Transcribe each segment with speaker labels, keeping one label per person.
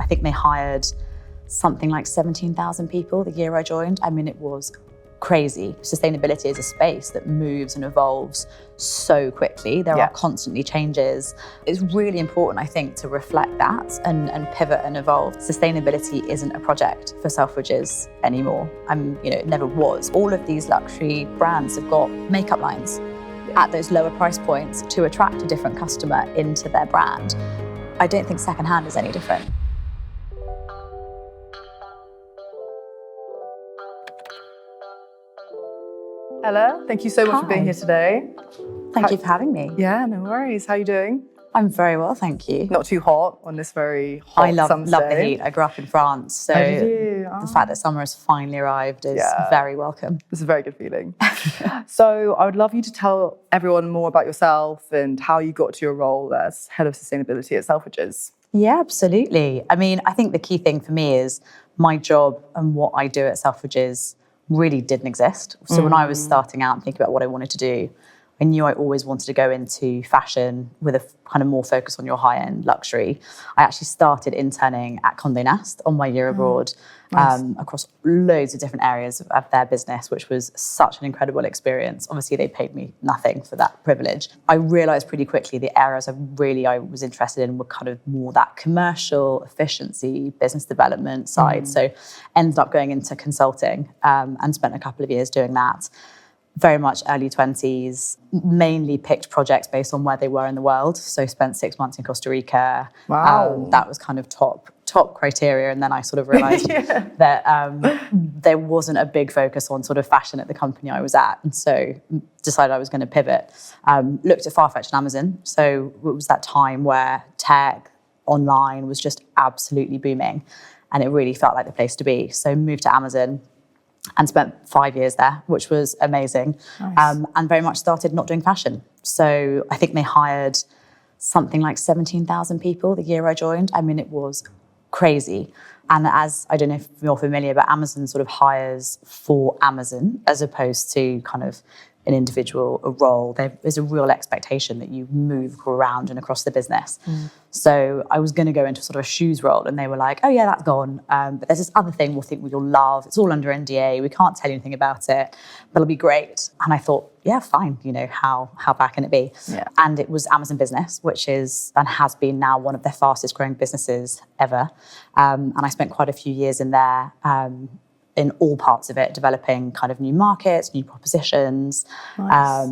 Speaker 1: think they hired something like 17,000 people the year I joined. I mean, it was crazy. Sustainability is a space that moves and evolves so quickly. There are constantly changes. It's really important, I think, to reflect that and pivot and evolve. Sustainability isn't a project for Selfridges anymore. It never was. All of these luxury brands have got makeup lines at those lower price points to attract a different customer into their brand. I don't think secondhand is any different.
Speaker 2: Ella, thank you so much for being here today.
Speaker 1: Thank you for having me.
Speaker 2: Yeah, no worries. How are you doing?
Speaker 1: I'm very well, thank you.
Speaker 2: Not too hot on this very hot summer day.
Speaker 1: I love the heat. I grew up in France, so the fact that summer has finally arrived is very welcome.
Speaker 2: It's a very good feeling. So I would love you to tell everyone more about yourself and how you got to your role as head of sustainability at Selfridges.
Speaker 1: Yeah, absolutely. I mean, I think the key thing for me is my job and what I do at Selfridges really didn't exist. So when I was starting out and thinking about what I wanted to do, I knew I always wanted to go into fashion with a kind of more focus on your high-end luxury. I actually started interning at Condé Nast on my year abroad across loads of different areas of their business, which was such an incredible experience. Obviously, they paid me nothing for that privilege. I realised pretty quickly the areas I was interested in were kind of more that commercial efficiency, business development side. So ended up going into consulting and spent a couple of years doing that. Very much early 20s, mainly picked projects based on where they were in the world. So spent 6 months in Costa Rica.
Speaker 2: Wow.
Speaker 1: That was kind of top criteria. And then I sort of realised that there wasn't a big focus on sort of fashion at the company I was at. And so decided I was going to pivot. Looked at Farfetch and Amazon. So it was that time where tech, online was just absolutely booming. And it really felt like the place to be. So moved to Amazon and spent 5 years there, which was amazing. Nice. And very much started not doing fashion. So I think they hired something like 17,000 people the year I joined. I mean, it was crazy. And as, I don't know if you're familiar, but Amazon sort of hires for Amazon as opposed to kind of an individual role. There is a real expectation that you move around and across the business. So I was going to go into sort of a shoes role and they were like, oh yeah, that's gone. But there's this other thing we'll think you'll love. It's all under NDA. We can't tell you anything about it, but it'll be great. And I thought, yeah, fine. How bad can it be? Yeah. And it was Amazon Business, which is and has been now one of their fastest growing businesses ever. And I spent quite a few years in there. In all parts of it, developing kind of new markets, new propositions. Nice.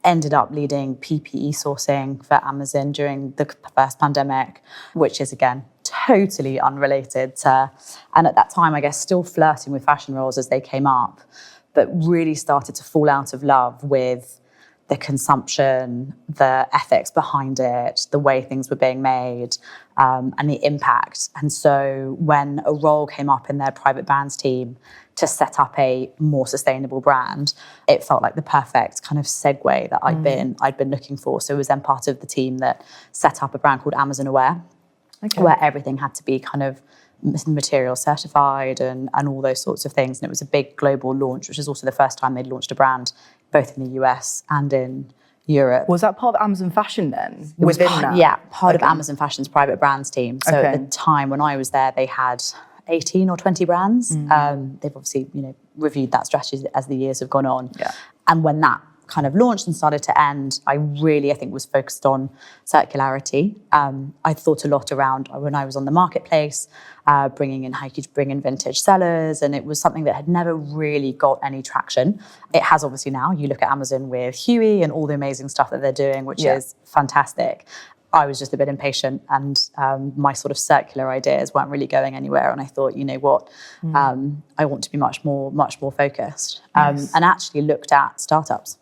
Speaker 1: Ended up leading PPE sourcing for Amazon during the first pandemic, which is, again, totally unrelated to, and at that time, I guess, still flirting with fashion roles as they came up, but really started to fall out of love with the consumption, the ethics behind it, the way things were being made, and the impact. And so when a role came up in their private brands team to set up a more sustainable brand, it felt like the perfect kind of segue that I'd been looking for. So it was then part of the team that set up a brand called Amazon Aware, where everything had to be kind of material certified and all those sorts of things. And it was a big global launch, which is also the first time they'd launched a brand both in the US and in Europe.
Speaker 2: Was that part of Amazon Fashion then? Within that?
Speaker 1: Yeah, part of Amazon Fashion's private brands team. So at the time when I was there, they had 18 or 20 brands. They've obviously, reviewed that strategy as the years have gone on. Yeah. And when that kind of launched and started to end, I think, was focused on circularity. I thought a lot around when I was on the marketplace, bringing in how you could bring in vintage sellers, and it was something that had never really got any traction. It has obviously now. You look at Amazon with Huey and all the amazing stuff that they're doing, which is fantastic. I was just a bit impatient and my sort of circular ideas weren't really going anywhere. And I thought, you know what, I want to be much more focused. Nice. And actually looked at startups.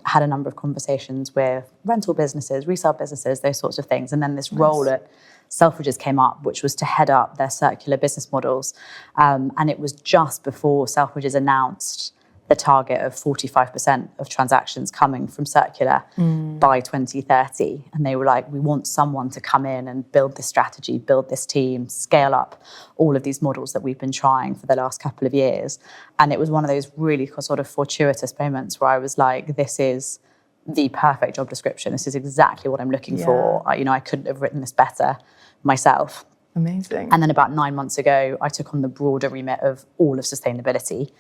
Speaker 1: Had a number of conversations with rental businesses, resale businesses, those sorts of things. And then this role at Selfridges came up, which was to head up their circular business models. And it was just before Selfridges announced the target of 45% of transactions coming from circular by 2030. And they were like, we want someone to come in and build this strategy, build this team, scale up all of these models that we've been trying for the last couple of years. And it was one of those really sort of fortuitous moments where I was like, this is the perfect job description. This is exactly what I'm looking for. I couldn't have written this better myself.
Speaker 2: Amazing.
Speaker 1: And then about 9 months ago, I took on the broader remit of all of sustainability.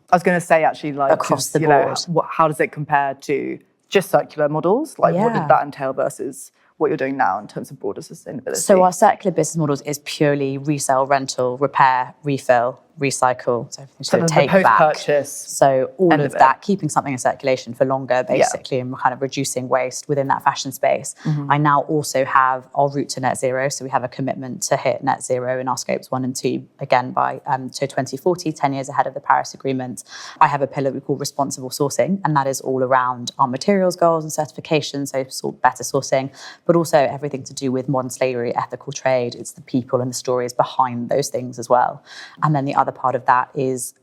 Speaker 2: I was going to say, actually, like,
Speaker 1: across the board.
Speaker 2: How does it compare to just circular models? Like, what did that entail versus what you're doing now in terms of broader sustainability?
Speaker 1: So our circular business models is purely resale, rental, repair, refill, recycle. So everything
Speaker 2: So
Speaker 1: take
Speaker 2: the
Speaker 1: back.
Speaker 2: post-purchase.
Speaker 1: So all of that, keeping something in circulation for longer, basically, and kind of reducing waste within that fashion space. I now also have our route to net zero. So we have a commitment to hit net zero in our scopes 1 and 2, again, by 2040, 10 years ahead of the Paris Agreement. I have a pillar we call responsible sourcing, and that is all around our materials goals and certifications, so better sourcing, but also everything to do with modern slavery, ethical trade. It's the people and the stories behind those things as well. And then the other part of that is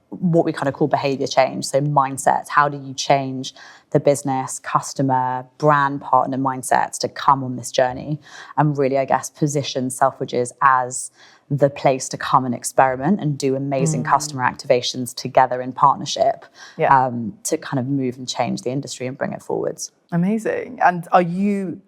Speaker 1: what we kind of call behavior change. So mindsets. How do you change the business, customer, brand partner mindsets to come on this journey and really, I guess, position Selfridges as the place to come and experiment and do amazing customer activations together in partnership to kind of move and change the industry and bring it forwards.
Speaker 2: Amazing. And are you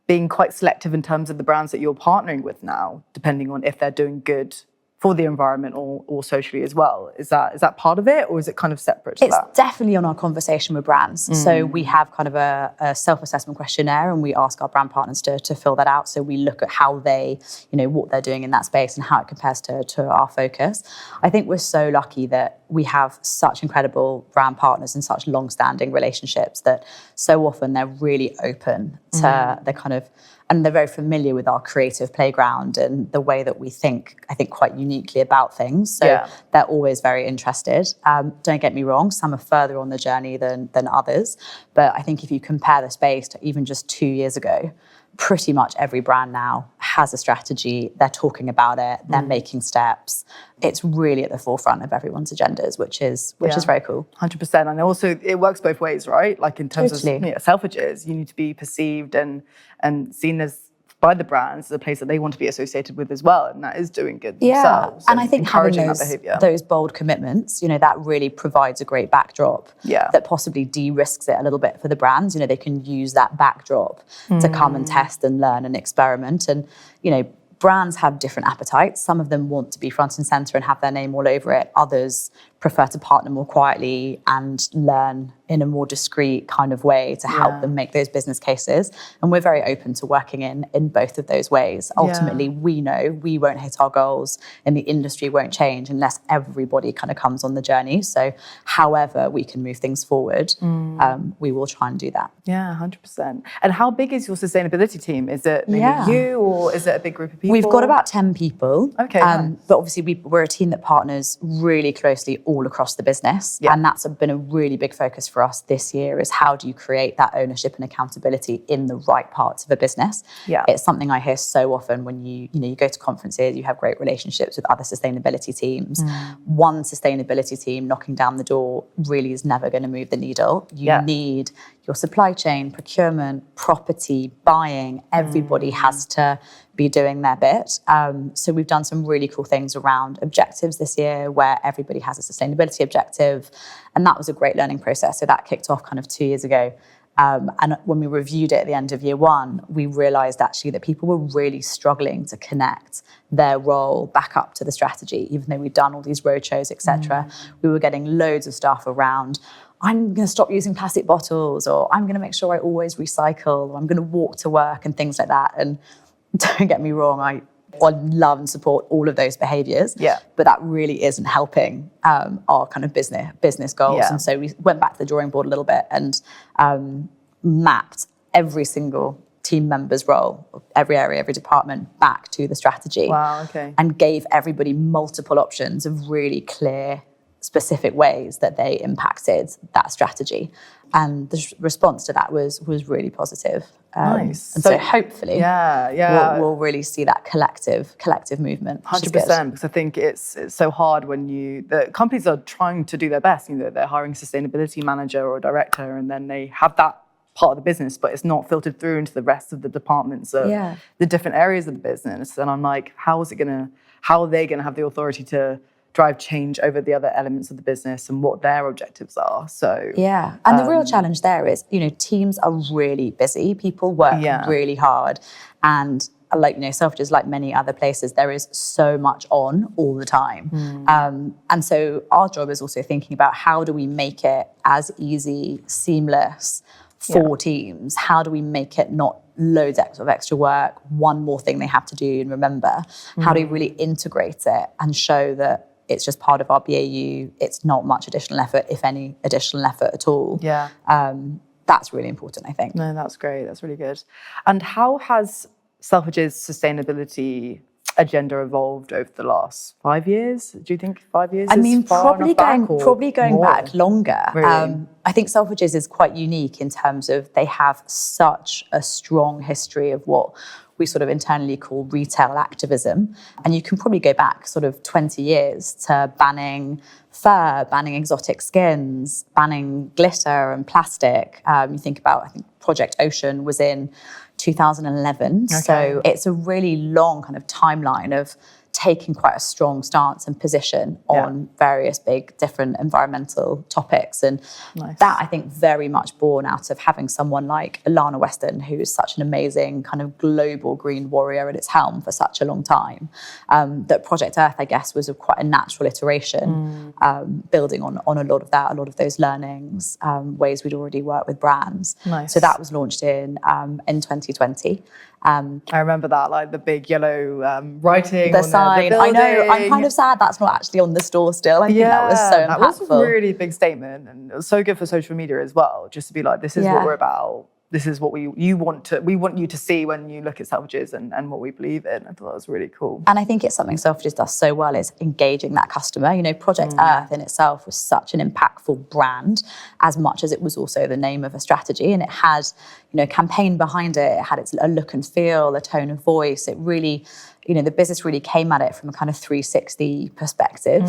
Speaker 2: being quite selective in terms of the brands that you're partnering with now, depending on if they're doing good for the environment or socially as well? Is that part of it, or is it kind of separate to that?
Speaker 1: It's definitely on our conversation with brands. So we have kind of a self-assessment questionnaire, and we ask our brand partners to fill that out. So we look at how they, what they're doing in that space and how it compares to our focus. I think we're so lucky that we have such incredible brand partners and such long-standing relationships that so often they're really open to the kind of, and they're very familiar with our creative playground and the way that we think, I think, quite uniquely about things. So they're always very interested. Don't get me wrong, some are further on the journey than others. But I think if you compare the space to even just 2 years ago, pretty much every brand now has a strategy. They're talking about it. They're making steps. It's really at the forefront of everyone's agendas, which is very cool.
Speaker 2: 100%. And also, it works both ways, right? Like in terms of Selfridges, you need to be perceived and seen as by the brands as a place that they want to be associated with as well, and that is doing good themselves.
Speaker 1: And I think having those bold commitments, that really provides a great backdrop that possibly de-risks it a little bit for the brands. They can use that backdrop to come and test and learn and experiment. And, brands have different appetites. Some of them want to be front and center and have their name all over it. Others prefer to partner more quietly and learn in a more discreet kind of way to help them make those business cases. And we're very open to working in both of those ways. Ultimately, we know we won't hit our goals and the industry won't change unless everybody kind of comes on the journey. So however we can move things forward, we will try and do that.
Speaker 2: Yeah, 100%. And how big is your sustainability team? Is it maybe you, or is it a big group of people?
Speaker 1: We've got about 10 people.
Speaker 2: Okay, nice.
Speaker 1: But obviously we're a team that partners really closely all across the business. And that's been a really big focus for us this year, is how do you create that ownership and accountability in the right parts of a business? It's something I hear so often when you go to conferences, you have great relationships with other sustainability teams. One sustainability team knocking down the door really is never going to move the needle. You need your supply chain, procurement, property, buying. Everybody has to be doing their bit. So we've done some really cool things around objectives this year, where everybody has a sustainability objective. And that was a great learning process. So that kicked off kind of 2 years ago. And when we reviewed it at the end of year 1, we realized actually that people were really struggling to connect their role back up to the strategy. Even though we'd done all these roadshows, etc., we were getting loads of stuff around, I'm going to stop using plastic bottles, or I'm going to make sure I always recycle, or I'm going to walk to work, and things like that. And don't get me wrong, I love and support all of those behaviours, but that really isn't helping our kind of business goals. And so we went back to the drawing board a little bit and mapped every single team member's role, every area, every department, back to the strategy.
Speaker 2: Wow, okay.
Speaker 1: And gave everybody multiple options of really clear, specific ways that they impacted that strategy. And the response to that was really positive.
Speaker 2: Nice.
Speaker 1: And so hopefully we'll really see that collective movement.
Speaker 2: 100%, because I think it's so hard when the companies are trying to do their best. They're hiring a sustainability manager or a director, and then they have that part of the business, but it's not filtered through into the rest of the departments of the different areas of the business. And I'm like, how are they going to have the authority to drive change over the other elements of the business and what their objectives are? So
Speaker 1: and the real challenge there is, teams are really busy. People work really hard, and like, Selfridges, like many other places, there is so much on all the time. And so our job is also thinking about how do we make it as easy, seamless for teams? How do we make it not loads of extra work, one more thing they have to do and remember? How do we really integrate it and show that it's just part of our BAU, it's not much additional effort, if any additional effort at all? That's really important, I think.
Speaker 2: No, that's great. That's really good. And how has Selfridge's sustainability agenda evolved over the last 5 years? Do you think 5 years?
Speaker 1: I mean, probably going
Speaker 2: more?
Speaker 1: back longer.
Speaker 2: Really?
Speaker 1: I think Selfridges is quite unique in terms of they have such a strong history of what we sort of internally call retail activism. And you can probably go back sort of 20 years to banning fur, banning exotic skins, banning glitter and plastic. You think about, I think Project Ocean was in 2011. Okay. So it's a really long kind of timeline of taking quite a strong stance and position on various big different environmental topics. And that, I think, very much born out of having someone like Alana Weston, who's such an amazing kind of global green warrior at its helm for such a long time. That Project Earth, I guess, was quite a natural iteration, building on a lot of that, a lot of those learnings, ways we'd already worked with brands. So that was launched in 2020.
Speaker 2: I remember that, like the big yellow writing
Speaker 1: the
Speaker 2: on
Speaker 1: sign.
Speaker 2: the
Speaker 1: I know.
Speaker 2: building.
Speaker 1: I'm kind of sad that's not actually on the store still. I think that was so impactful.
Speaker 2: That was a really big statement, and it was so good for social media as well. Just to be like, this is what we're about. This is what we want you to see when you look at Selfridges and what we believe in. I thought that was really cool.
Speaker 1: And I think it's something Selfridges does so well is engaging that customer. Project Earth in itself was such an impactful brand, as much as it was also the name of a strategy. And it had, campaign behind it. It had a look and feel, a tone of voice. It really, the business really came at it from a kind of 360 perspective.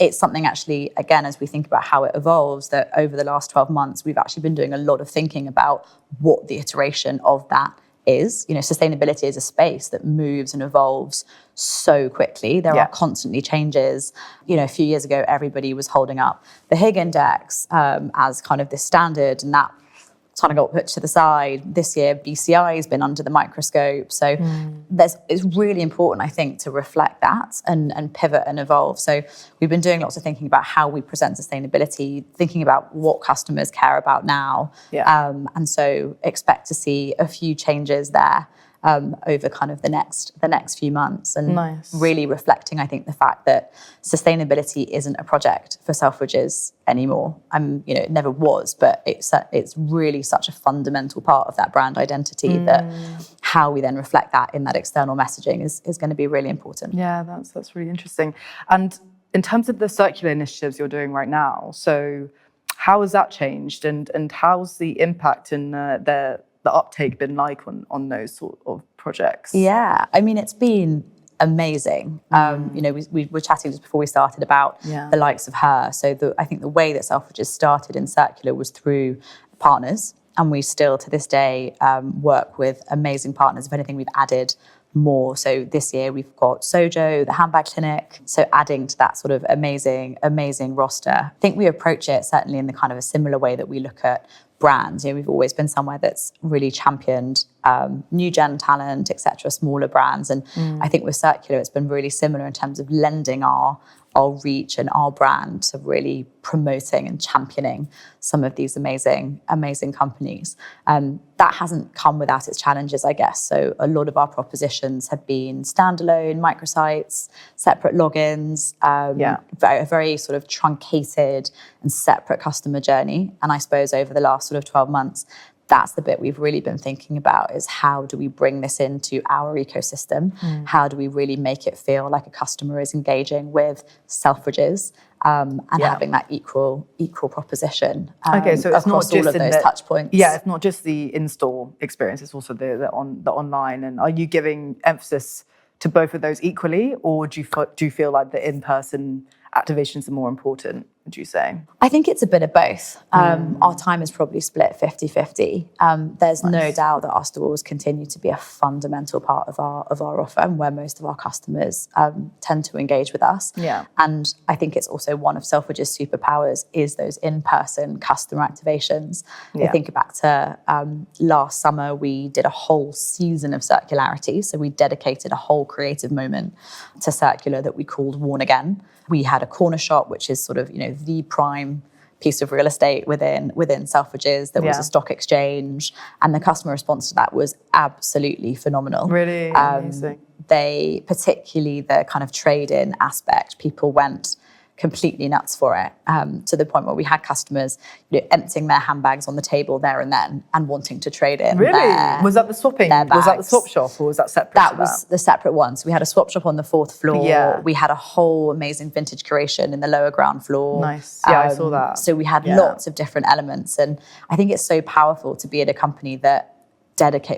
Speaker 1: It's something actually, again, as we think about how it evolves, that over the last 12 months, we've actually been doing a lot of thinking about what the iteration of that is. Sustainability is a space that moves and evolves so quickly. There are constantly changes. A few years ago, everybody was holding up the Higg Index as kind of this standard, and that kind of got put to the side. This year, BCI has been under the microscope. So it's really important, I think, to reflect that and pivot and evolve. So we've been doing lots of thinking about how we present sustainability, thinking about what customers care about now. And so expect to see a few changes there over kind of the next few months, and really reflecting, I think, the fact that sustainability isn't a project for Selfridges anymore. It never was, but it's really such a fundamental part of that brand identity that how we then reflect that in that external messaging is going to be really important.
Speaker 2: Yeah, that's really interesting. And in terms of the circular initiatives you're doing right now, so how has that changed, and how's the impact and the uptake been like on those sort of projects?
Speaker 1: Yeah, it's been amazing. We were chatting just before we started about the likes of her. So I think the way that Selfridges started in circular was through partners, and we still to this day work with amazing partners. If anything, we've added more. So this year we've got Sojo, the handbag clinic. So adding to that sort of amazing roster. I think we approach it certainly in the kind of a similar way that we look at brands. We've always been somewhere that's really championed new gen talent, etc., smaller brands. And I think with circular, it's been really similar in terms of lending our reach and our brand to really promoting and championing some of these amazing companies. That hasn't come without its challenges, I guess. So a lot of our propositions have been standalone microsites, separate logins, very, very sort of truncated and separate customer journey. And I suppose over the last sort of 12 months, that's the bit we've really been thinking about, is how do we bring this into our ecosystem? How do we really make it feel like a customer is engaging with Selfridges and having that equal proposition
Speaker 2: so it's
Speaker 1: across
Speaker 2: not just
Speaker 1: all of those touch points?
Speaker 2: Yeah, it's not just the in-store experience, it's also the online. And are you giving emphasis to both of those equally, or do you feel like the in-person activations are more important, would you say?
Speaker 1: I think it's a bit of both. Our time is probably split 50-50. There's no doubt that our stores continue to be a fundamental part of our offer and where most of our customers tend to engage with us.
Speaker 2: Yeah.
Speaker 1: And I think it's also one of Selfridge's superpowers is those in-person customer activations.
Speaker 2: Yeah.
Speaker 1: I think back to last summer, we did a whole season of circularity. So we dedicated a whole creative moment to circular that we called Worn Again. We had a corner shop, which is sort of, the prime piece of real estate within Selfridges. There was a stock exchange, and the customer response to that was absolutely phenomenal.
Speaker 2: Really amazing.
Speaker 1: They, particularly the kind of trade-in aspect, people went completely nuts for it, to the point where we had customers emptying their handbags on the table there and then and wanting to trade in.
Speaker 2: Really? Was that the swapping? Was that the swap shop, or was that separate?
Speaker 1: That was the separate one. So we had a swap shop on the 4th floor.
Speaker 2: Yeah.
Speaker 1: We had a whole amazing vintage curation in the lower ground floor.
Speaker 2: Nice. Yeah, I saw that.
Speaker 1: So we had lots of different elements. And I think it's so powerful to be at a company that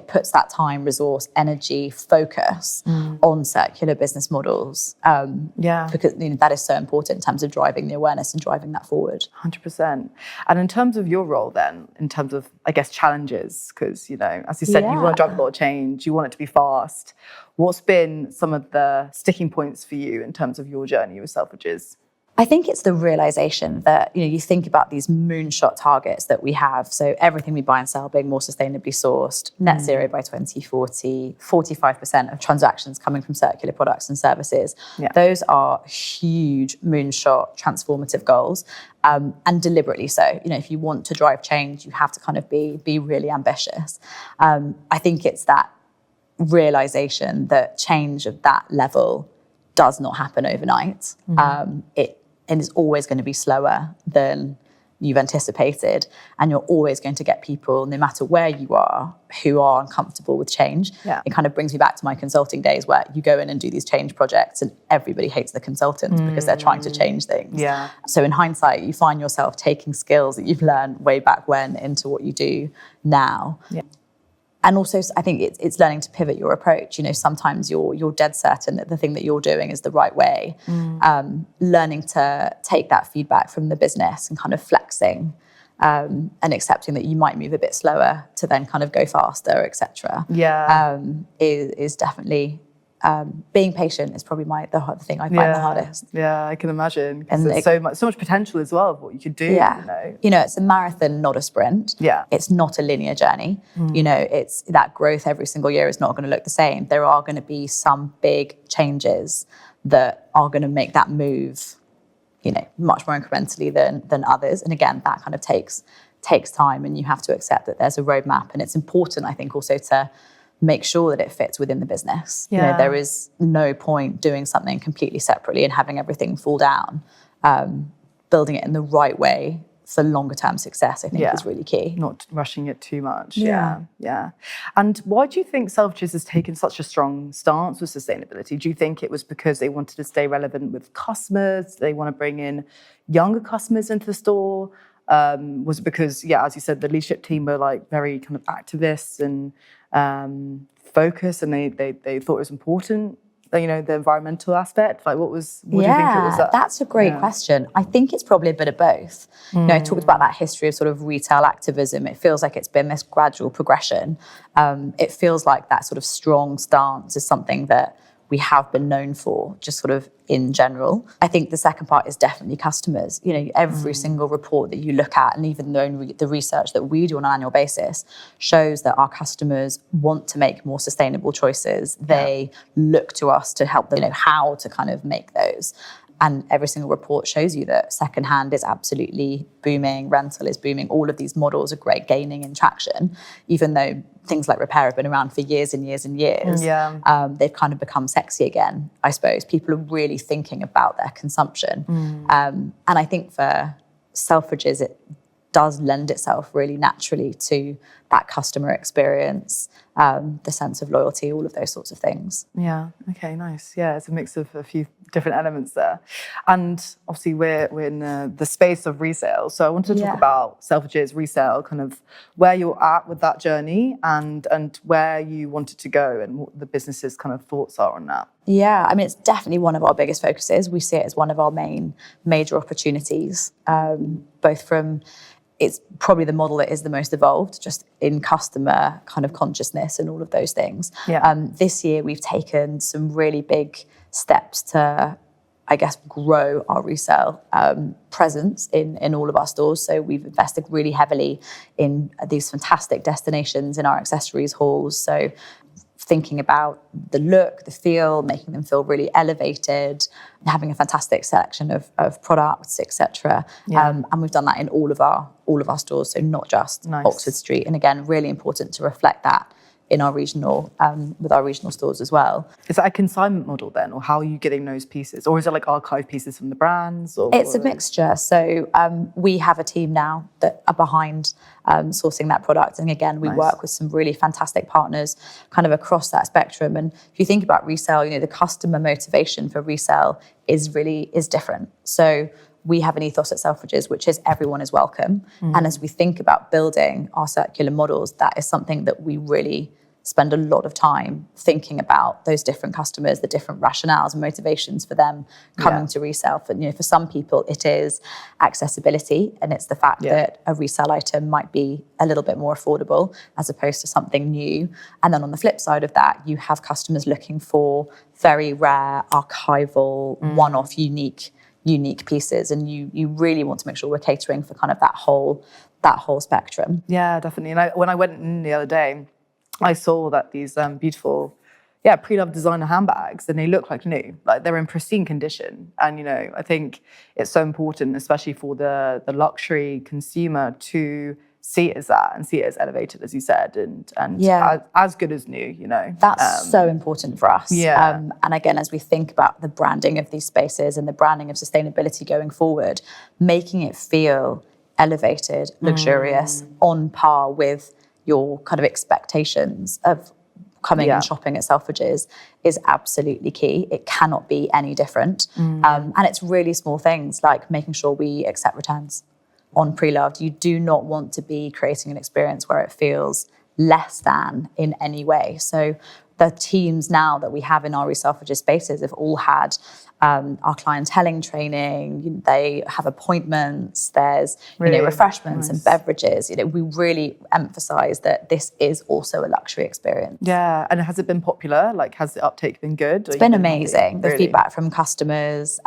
Speaker 1: puts that time, resource, energy, focus on circular business models. Because that is so important in terms of driving the awareness and driving that forward.
Speaker 2: 100%. And in terms of your role then, in terms of, I guess, challenges, because, as you said, you want to drive a lot of change, you want it to be fast. What's been some of the sticking points for you in terms of your journey with Selfridges?
Speaker 1: I think it's the realization that, you think about these moonshot targets that we have. So everything we buy and sell being more sustainably sourced, net zero by 2040, 45% of transactions coming from circular products and services. Yeah. Those are huge moonshot transformative goals, and deliberately so. If you want to drive change, you have to kind of be really ambitious. I think it's that realization that change of that level does not happen overnight. It is always going to be slower than you've anticipated, and you're always going to get people, no matter where you are, who are uncomfortable with change. Yeah. It kind of brings me back to my consulting days, where you go in and do these change projects and everybody hates the consultant because they're trying to change things. Yeah. So in hindsight, you find yourself taking skills that you've learned way back when into what you do now. Yeah. And also, I think it's learning to pivot your approach. Sometimes you're dead certain that the thing that you're doing is the right way. Learning to take that feedback from the business and kind of flexing and accepting that you might move a bit slower to then kind of go faster, etc. Yeah, is definitely. Being patient is probably the thing I find the hardest.
Speaker 2: Yeah, I can imagine. And there's so much potential as well of what you could do.
Speaker 1: Yeah. It's a marathon, not a sprint. Yeah. It's not a linear journey. It's that growth every single year is not going to look the same. There are going to be some big changes that are going to make that move, much more incrementally than others. And again, that kind of takes time, and you have to accept that there's a roadmap. And it's important, I think, also to make sure that it fits within the business. Yeah. There is no point doing something completely separately and having everything fall down. Building it in the right way for longer term success, I think, is really key.
Speaker 2: Not rushing it too much. Yeah. And why do you think Selfridges has taken such a strong stance with sustainability? Do you think it was because they wanted to stay relevant with customers? They want to bring in younger customers into the store? Was it because, as you said, the leadership team were like very kind of activists and focused, and they thought it was important, the environmental aspect? Like, what do you think it was?
Speaker 1: That's a great question. I think it's probably a bit of both. I talked about that history of sort of retail activism. It feels like it's been this gradual progression. It feels like that sort of strong stance is something that we have been known for, just sort of in general. I think the second part is definitely customers. Every single report that you look at, and even the research that we do on an annual basis, shows that our customers want to make more sustainable choices. They look to us to help them know how to kind of make those. And every single report shows you that secondhand is absolutely booming, rental is booming. All of these models are great, gaining in traction, even though things like repair have been around for years and years and years. They've kind of become sexy again, I suppose. People are really thinking about their consumption. And I think for Selfridges, it does lend itself really naturally to that customer experience, the sense of loyalty, all of those sorts of things.
Speaker 2: Yeah, okay, nice. Yeah, it's a mix of a few different elements there. And obviously we're in the space of resale. So I wanted to talk about Selfridges, resale, kind of where you're at with that journey and where you want it to go and what the business's kind of thoughts are on that.
Speaker 1: Yeah, I mean, it's definitely one of our biggest focuses. We see it as one of our major opportunities, both from, it's probably the model that is the most evolved, just in customer kind of consciousness and all of those things. This year, we've taken some really big steps to, I guess, grow our resale presence in all of our stores. So we've invested really heavily in these fantastic destinations in our accessories halls. So thinking about the look, the feel, making them feel really elevated, having a fantastic selection of products, etc. And we've done that in all of our stores, so not just Oxford Street. And again, really important to reflect that in our regional, with our regional stores as well.
Speaker 2: Is that a consignment model then, or how are you getting those pieces? Or is it like archive pieces from the brands? Or
Speaker 1: it's a mixture. So we have a team now that are behind sourcing that product. And again, we work with some really fantastic partners kind of across that spectrum. And if you think about resale, the customer motivation for resale is different. So we have an ethos at Selfridges, which is everyone is welcome. And as we think about building our circular models, that is something that we really spend a lot of time thinking about, those different customers, the different rationales and motivations for them coming to resale. For some people, it is accessibility, and it's the fact that a resale item might be a little bit more affordable as opposed to something new. And then on the flip side of that, you have customers looking for very rare, archival, one-off, unique pieces, and you really want to make sure we're catering for kind of that whole spectrum.
Speaker 2: Yeah, definitely. And when I went in the other day, I saw that these beautiful, pre-loved designer handbags, and they look like new, like they're in pristine condition. And I think it's so important, especially for the luxury consumer, to see it as that and see it as elevated, as you said, and as good as new,
Speaker 1: That's so important for us.
Speaker 2: Yeah.
Speaker 1: And again, as we think about the branding of these spaces and the branding of sustainability going forward, making it feel elevated, luxurious, on par with your kind of expectations of coming and shopping at Selfridges is absolutely key. It cannot be any different. And it's really small things like making sure we accept returns on pre-loved. You do not want to be creating an experience where it feels less than in any way. So the teams now that we have in our Selfridges spaces have all had our clienteling training. They have appointments. There's refreshments and beverages. We really emphasize that this is also a luxury experience.
Speaker 2: Yeah, and has it been popular? Like, has the uptake been good?
Speaker 1: It's been amazing. The feedback from customers,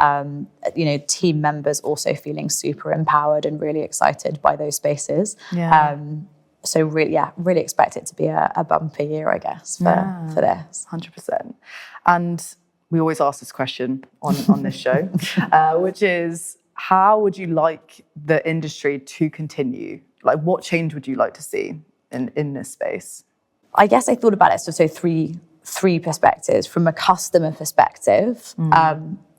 Speaker 1: team members also feeling super empowered and really excited by those spaces. So really expect it to be a bumper year, I guess, for this.
Speaker 2: 100%. And we always ask this question on this show, which is, how would you like the industry to continue? Like, what change would you like to see in this space?
Speaker 1: I guess I thought about it, so three perspectives. From a customer perspective,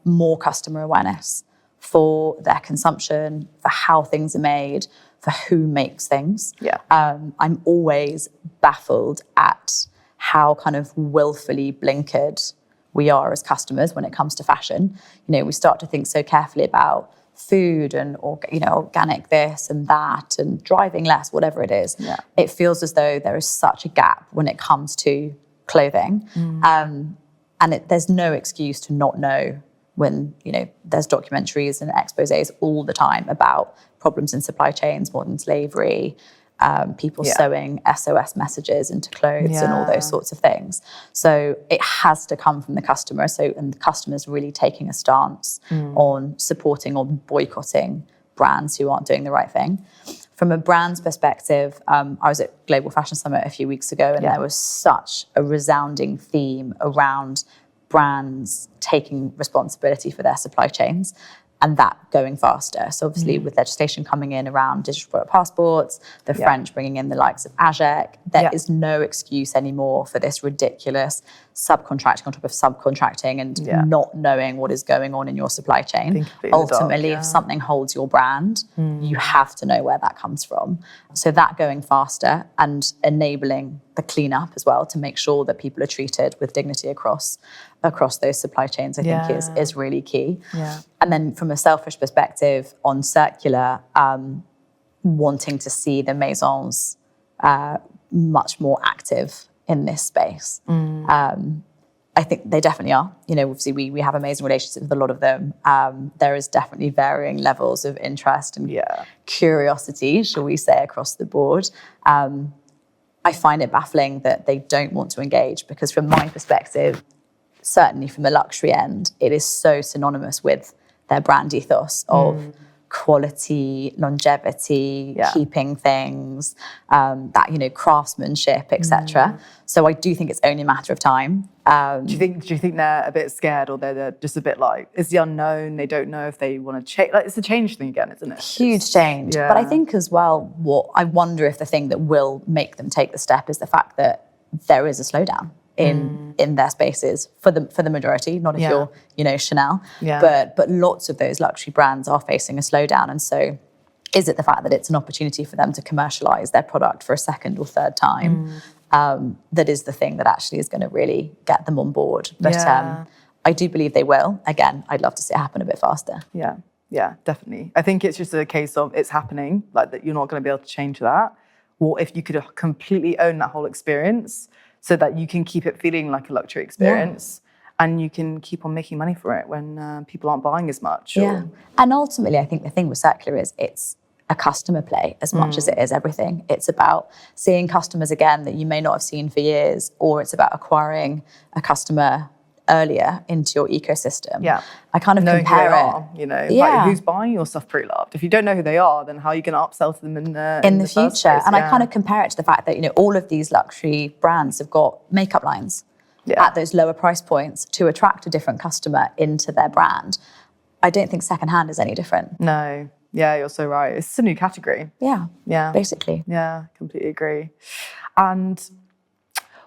Speaker 1: more customer awareness for their consumption, for how things are made, for who makes things. I'm always baffled at how kind of willfully blinkered we are as customers when it comes to fashion. We start to think so carefully about food and organic this and that and driving less, whatever it is. It feels as though there is such a gap when it comes to clothing. And there's no excuse to not know when there's documentaries and exposés all the time about problems in supply chains, modern slavery, people sewing SOS messages into clothes and all those sorts of things. So it has to come from the customer. And the customer's really taking a stance on supporting or boycotting brands who aren't doing the right thing. From a brand's perspective, I was at Global Fashion Summit a few weeks ago, and there was such a resounding theme around brands taking responsibility for their supply chains. and that going faster. So obviously with legislation coming in around digital product passports, the French bringing in the likes of AGEC, there is no excuse anymore for this ridiculous subcontracting on top of subcontracting and not knowing what is going on in your supply chain. Ultimately, if something holds your brand, you have to know where that comes from. So that going faster and enabling the cleanup as well to make sure that people are treated with dignity across those supply chains, I think is really key. And then from a Selfridge perspective on circular, wanting to see the maisons much more active in this space. I think they definitely are. You know, obviously we have amazing relationships with a lot of them. There is definitely varying levels of interest and curiosity, shall we say, across the board. I find it baffling that they don't want to engage because from my perspective, certainly from the luxury end, it is so synonymous with their brand ethos of quality, longevity, keeping things, that, you know, craftsmanship, etc. So I do think it's only a matter of time. Do you think they're a bit scared, or they're just a bit like, it's the unknown, they don't know if they want to change? Like, it's a change thing again, isn't it? Huge change. But I think as well, what I wonder if the thing that will make them take the step is the fact that there is a slowdown in their spaces for the majority, not if you're, you know, Chanel, but lots of those luxury brands are facing a slowdown. And so is it the fact that it's an opportunity for them to commercialize their product for a second or third time that is the thing that actually is going to really get them on board? But I do believe they will. Again, I'd love to see it happen a bit faster. Yeah, definitely. I think it's just a case of it's happening, like that you're not going to be able to change that. Or if you could completely own that whole experience so that you can keep it feeling like a luxury experience and you can keep on making money for it when people aren't buying as much. And ultimately, I think the thing with circular is it's a customer play as much as it is everything. It's about seeing customers again that you may not have seen for years, or it's about acquiring a customer earlier into your ecosystem. I kind of compare it. You know, like who's buying your stuff pre-loved? If you don't know who they are, then how are you going to upsell to them in the future? And I kind of compare it to the fact that, you know, all of these luxury brands have got makeup lines at those lower price points to attract a different customer into their brand. I don't think secondhand is any different. No. Yeah, you're so right. It's a new category. Yeah. Basically. Yeah, completely agree. And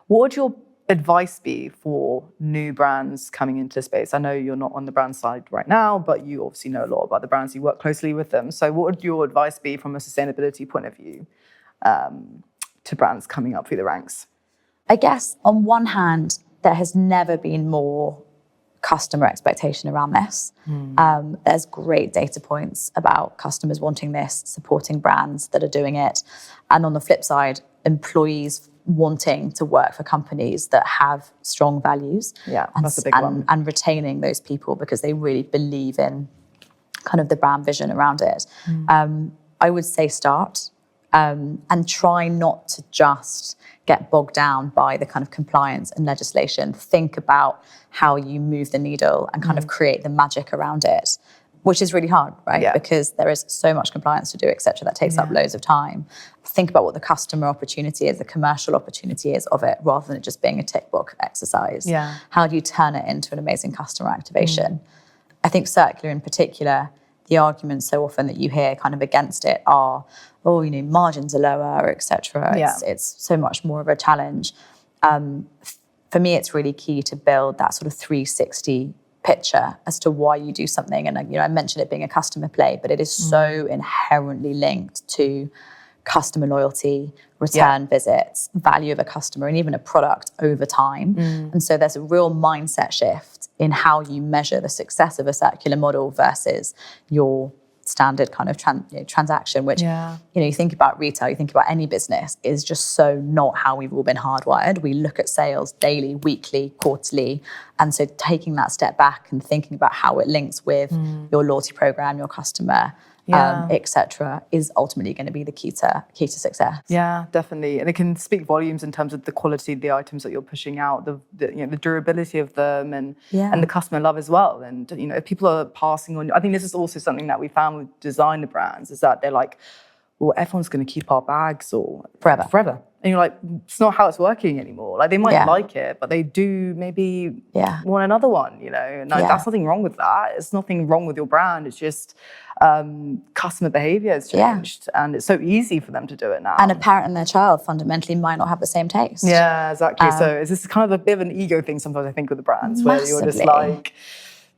Speaker 1: what would your advice be for new brands coming into the space? I know you're not on the brand side right now, but you obviously know a lot about the brands. You work closely with them. So what would your advice be from a sustainability point of view to brands coming up through the ranks? I guess on one hand, there has never been more customer expectation around this. There's great data points about customers wanting this, supporting brands that are doing it. And on the flip side, employees wanting to work for companies that have strong values. That's a big one. And retaining those people because they really believe in kind of the brand vision around it. I would say start and try not to just get bogged down by the kind of compliance and legislation. Think about how you move the needle and kind of create the magic around it, which is really hard, right? Because there is so much compliance to do, et cetera, that takes up loads of time. Think about what the customer opportunity is, the commercial opportunity is of it, rather than it just being a tick box exercise. How do you turn it into an amazing customer activation? I think circular in particular, the arguments so often that you hear kind of against it are, oh, you know, margins are lower, et cetera. It's so much more of a challenge. For me, it's really key to build that sort of 360 picture as to why you do something. And, you know, I mentioned it being a customer play, but it is so inherently linked to customer loyalty, return visits, value of a customer, and even a product over time. And so there's a real mindset shift in how you measure the success of a circular model versus your standard kind of transaction, which, you know, you think about retail, you think about any business, is just so not how we've all been hardwired. We look at sales daily, weekly, quarterly. And so taking that step back and thinking about how it links with your loyalty program, your customer, et cetera, is ultimately going to be the key to success. Yeah, definitely. And it can speak volumes in terms of the quality of the items that you're pushing out, the durability of them, and the customer love as well. And, you know, if people are passing on, I think this is also something that we found with designer brands, is that they're like, well, everyone's going to keep our bags or forever.
Speaker 2: and you're like, it's not how it's working anymore. Like they might like it, but they do maybe want another one, you know, and like, that's nothing wrong with that. It's nothing wrong with your brand. It's just customer behavior has changed, and it's so easy for them to do it now.
Speaker 1: And a parent and their child fundamentally might not have the same taste.
Speaker 2: Yeah, exactly. So it's this kind of a bit of an ego thing sometimes, I think, with the brands, where you're just like,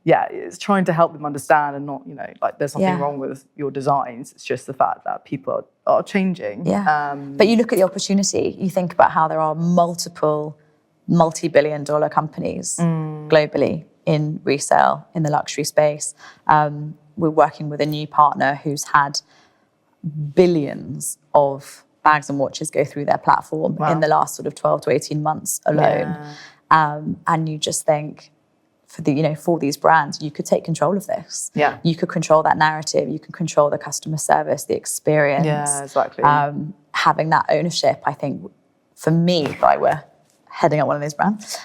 Speaker 2: it's trying to help them understand and not, you know, like there's nothing wrong with your designs. It's just the fact that people are changing.
Speaker 1: Yeah. But you look at the opportunity, you think about how there are multiple multi-billion-dollar companies globally in resale, in the luxury space. We're working with a new partner who's had billions of bags and watches go through their platform in the last sort of 12 to 18 months alone. And you just think, for these brands, you could take control of this. Yeah. You could control that narrative. You can control the customer service, the experience.
Speaker 2: Yeah, exactly.
Speaker 1: Having that ownership, I think, for me, if I were heading up one of these brands,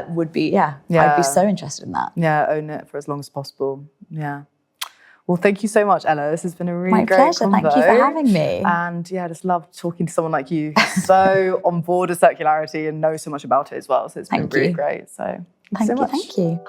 Speaker 1: would be, I'd be so interested in that.
Speaker 2: Yeah, own it for as long as possible. Yeah. Well, thank you so much, Ella. This has been a really great
Speaker 1: pleasure.
Speaker 2: convo.
Speaker 1: Thank you for having me.
Speaker 2: And I just love talking to someone like you who's so on board with circularity and knows so much about it as well. So it's been really great. So thanks so much.
Speaker 1: Thank you.